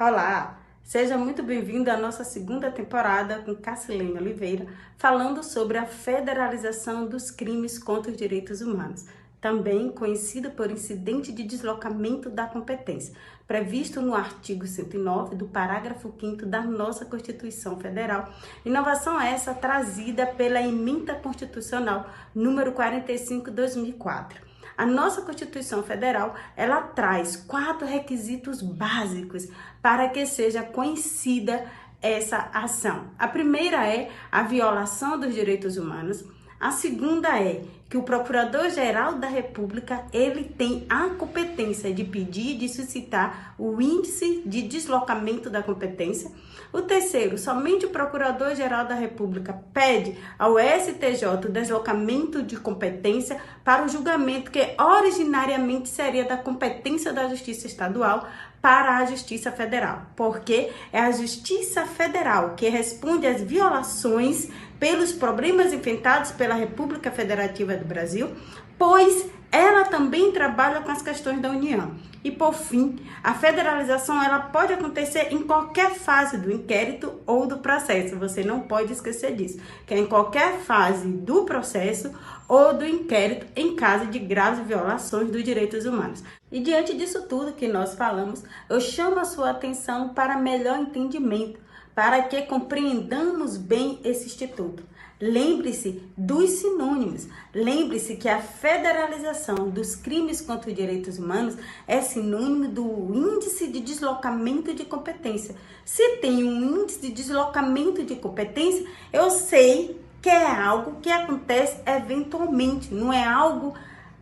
Olá, seja muito bem-vindo à nossa segunda temporada com Cassilene Oliveira, falando sobre a federalização dos crimes contra os direitos humanos, também conhecido por incidente de deslocamento da competência, previsto no artigo 109 do parágrafo 5º da nossa Constituição Federal. Inovação essa trazida pela Emenda Constitucional número 45/2004. A nossa Constituição Federal, ela traz 4 requisitos básicos para que seja conhecida essa ação. A primeira é a violação dos direitos humanos. A segunda é que o Procurador-Geral da República, ele tem a competência de pedir, de suscitar o índice de deslocamento da competência. O terceiro, somente o Procurador-Geral da República pede ao STJ o deslocamento de competência para o julgamento que originariamente seria da competência da Justiça Estadual para a Justiça Federal, porque é a Justiça Federal que responde às violações pelos problemas enfrentados pela República Federativa do Brasil, pois ela também trabalha com as questões da União. E por fim, a federalização ela pode acontecer em qualquer fase do inquérito ou do processo. Você não pode esquecer disso, que é em qualquer fase do processo ou do inquérito em caso de graves violações dos direitos humanos. E diante disso tudo que nós falamos, eu chamo a sua atenção para melhor entendimento, para que compreendamos bem esse instituto. Lembre-se dos sinônimos. Lembre-se que a federalização dos crimes contra os direitos humanos é sinônimo do índice de deslocamento de competência. Se tem um índice de deslocamento de competência, eu sei que é algo que acontece eventualmente, não é algo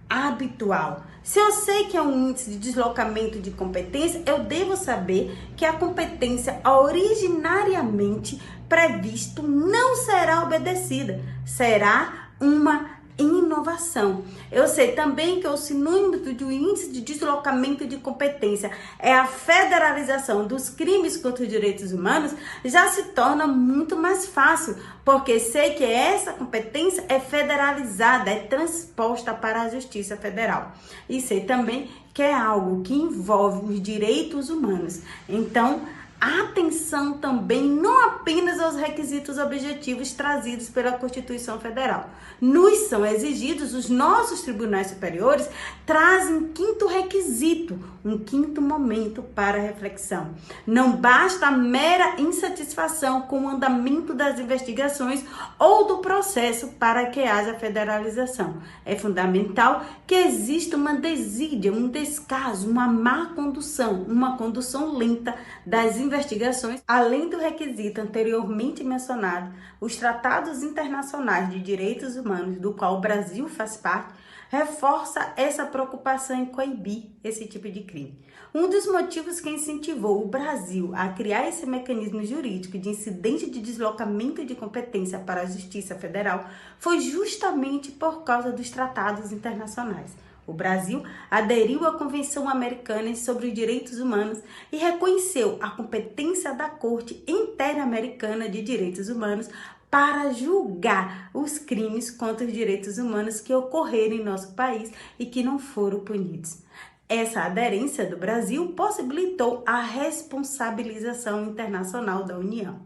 habitual. Se eu sei que é um índice de deslocamento de competência, eu devo saber que a competência originariamente previsto não será obedecida, será uma inovação. Eu sei também que o sinônimo do índice de deslocamento de competência é a federalização dos crimes contra os direitos humanos, já se torna muito mais fácil, porque sei que essa competência é federalizada, é transposta para a Justiça Federal. E sei também que é algo que envolve os direitos humanos. Então, atenção também não apenas aos requisitos objetivos trazidos pela Constituição Federal. Nos são exigidos, os nossos tribunais superiores trazem um 5º requisito, um 5º momento para reflexão. Não basta a mera insatisfação com o andamento das investigações ou do processo para que haja federalização. É fundamental que exista uma desídia, um descaso, uma má condução, uma condução lenta das investigações, além do requisito anteriormente mencionado, os tratados internacionais de direitos humanos, do qual o Brasil faz parte, reforça essa preocupação em coibir esse tipo de crime. Um dos motivos que incentivou o Brasil a criar esse mecanismo jurídico de incidente de deslocamento de competência para a Justiça Federal foi justamente por causa dos tratados internacionais. O Brasil aderiu à Convenção Americana sobre os Direitos Humanos e reconheceu a competência da Corte Interamericana de Direitos Humanos para julgar os crimes contra os direitos humanos que ocorreram em nosso país e que não foram punidos. Essa aderência do Brasil possibilitou a responsabilização internacional da União.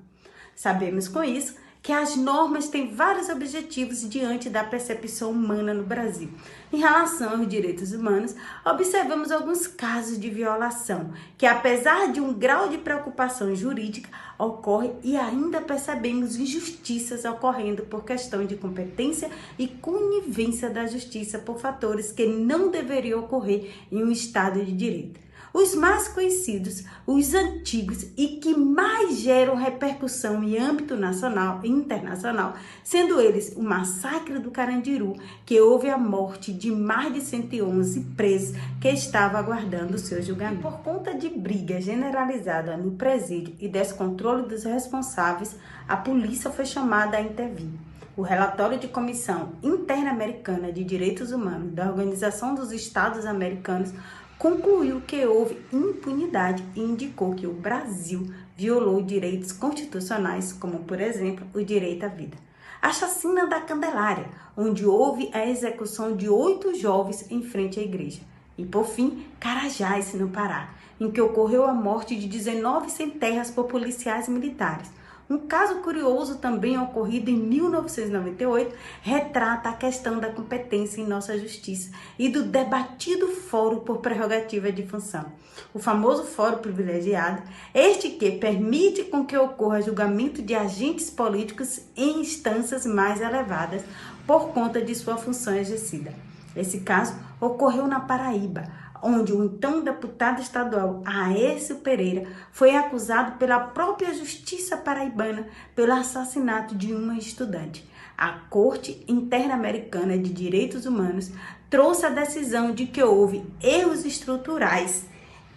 Sabemos com isso que as normas têm vários objetivos diante da percepção humana no Brasil. Em relação aos direitos humanos, observamos alguns casos de violação, que apesar de um grau de preocupação jurídica, ocorre e ainda percebemos injustiças ocorrendo por questão de competência e conivência da justiça por fatores que não deveriam ocorrer em um Estado de direito. Os mais conhecidos, os antigos e que mais geram repercussão em âmbito nacional e internacional, sendo eles o massacre do Carandiru, que houve a morte de mais de 111 presos que estavam aguardando o seu julgamento. Por conta de briga generalizada no presídio e descontrole dos responsáveis, a polícia foi chamada a intervir. O relatório de Comissão Interamericana de Direitos Humanos da Organização dos Estados Americanos concluiu que houve impunidade e indicou que o Brasil violou direitos constitucionais, como, por exemplo, o direito à vida. A chacina da Candelária, onde houve a execução de 8 jovens em frente à igreja. E por fim, Carajás, no Pará, em que ocorreu a morte de 19 sem-terras por policiais militares. Um caso curioso também ocorrido em 1998 retrata a questão da competência em nossa justiça e do debatido fórum por prerrogativa de função. O famoso fórum privilegiado, este que permite com que ocorra julgamento de agentes políticos em instâncias mais elevadas por conta de sua função exercida. Esse caso ocorreu na Paraíba, onde o então deputado estadual Aécio Pereira foi acusado pela própria justiça paraibana pelo assassinato de uma estudante. A Corte Interamericana de Direitos Humanos trouxe a decisão de que houve erros estruturais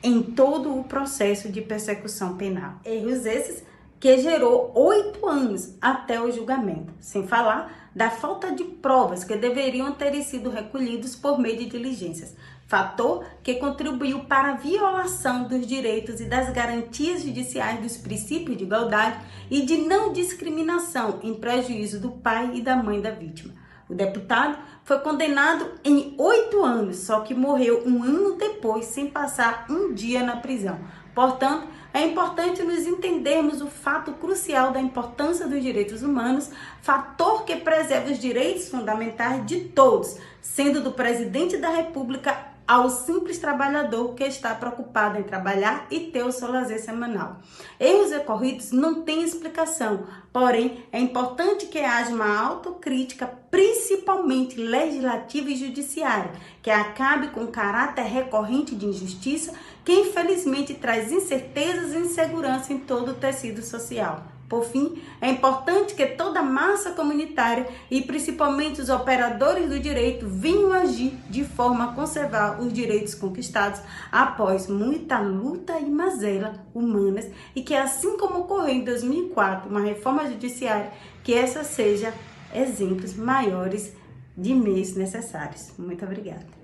em todo o processo de persecução penal. Erros esses que gerou 8 anos até o julgamento, sem falar da falta de provas que deveriam ter sido recolhidos por meio de diligências, fator que contribuiu para a violação dos direitos e das garantias judiciais dos princípios de igualdade e de não discriminação em prejuízo do pai e da mãe da vítima. O deputado foi condenado em 8 anos, só que morreu 1 ano depois, sem passar um dia na prisão. Portanto, é importante nos entendermos o fato crucial da importância dos direitos humanos, fator que preserva os direitos fundamentais de todos, sendo do presidente da República ao simples trabalhador que está preocupado em trabalhar e ter o seu lazer semanal. Erros ocorridos não têm explicação, porém é importante que haja uma autocrítica, principalmente legislativa e judiciária, que acabe com o caráter recorrente de injustiça que infelizmente traz incertezas e insegurança em todo o tecido social. Por fim, é importante que toda a massa comunitária e principalmente os operadores do direito venham agir de forma a conservar os direitos conquistados após muita luta e mazela humanas e que, assim como ocorreu em 2004, uma reforma judiciária, que essa seja exemplos maiores de meios necessários. Muito obrigada.